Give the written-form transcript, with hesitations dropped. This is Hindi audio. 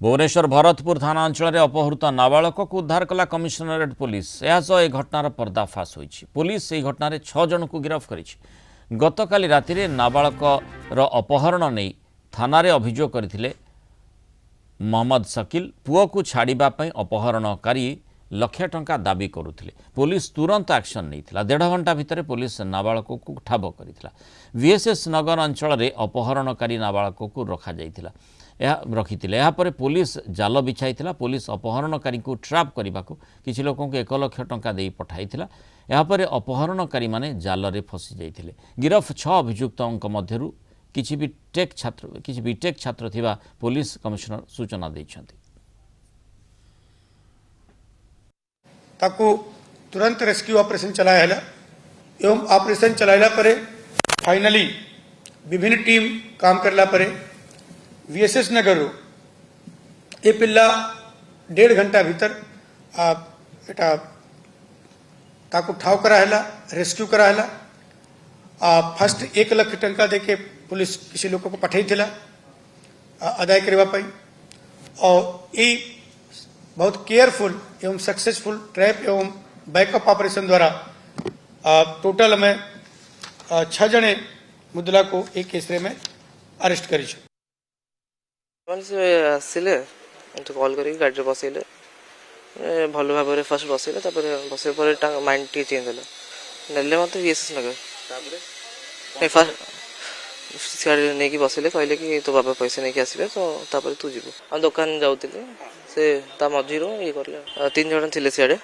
भुवनेश्वर भरतपुर थाना अंचल अपहृत नाबालक को उद्धार कला कमिशनरेट पुलिस। यह घटनार पर्दाफाश होइछि। पुलिस यह घटना 6 जन को गिरफ्त करिछि। गतकाली राति नाबालकर अपहरण नहीं थाना अभियोग करथिले मोहम्मद शकील। पुओ को छाड़िबा पई अपहरणकारी लाख टंका दाबी करुथिले। पुलिस तुरंत एक्शन नहीं। 1.5 घंटा भितर पुलिस नाबालक को ठाब करिथिला। VSS नगर अंचल में अपहरणकारी नाबालक को रखिथिले। यापर पुलिस जाल बिछाई। पुलिस अपहरणकारी को ट्रैप करने को किसी लोक 1 लाख टंका दे पठाइथिला। यापर अपहरणकारी माने जाल रे फसी जाइथिले। गिरफ 6 अभियुक्तों मध्यरु किछि बीटेक छात्र थिबा पुलिस कमिशनर सूचना दैछन्ति। ताकू तुरंत रेस्क्यू ऑपरेशन चलाया एवं ऑपरेशन चलाइला परे फाइनली विभिन्न टीम काम करला परे VSS नगर ये पिल्ला 1.5 घंटा भीतर एटा ताकू ठाव कराला रेस्क्यू कराला। फर्स्ट 1 लाख टंका देके पुलिस किसी लोग को पठाई अदाय करवा पाई और ये बहुत केयरफुल एवं सक्सेसफुल ट्रैप एवं बैकअप ऑपरेशन द्वारा टोटल में 6 जने मुद्दा को एक केस में अरेस्ट करी। आसिले कल कर गाड़ी बसैले भल भाव में फर्स्ट बसैले बस माइंड टी चेंज है ना मत VSS नगर सियाड़े नहीं बसैले कहले कि तो बाबा पैसा नहीं आसबे तो तू जीव दुकान जाऊे से मझीर ये कर 3 जन थे सियाड़े।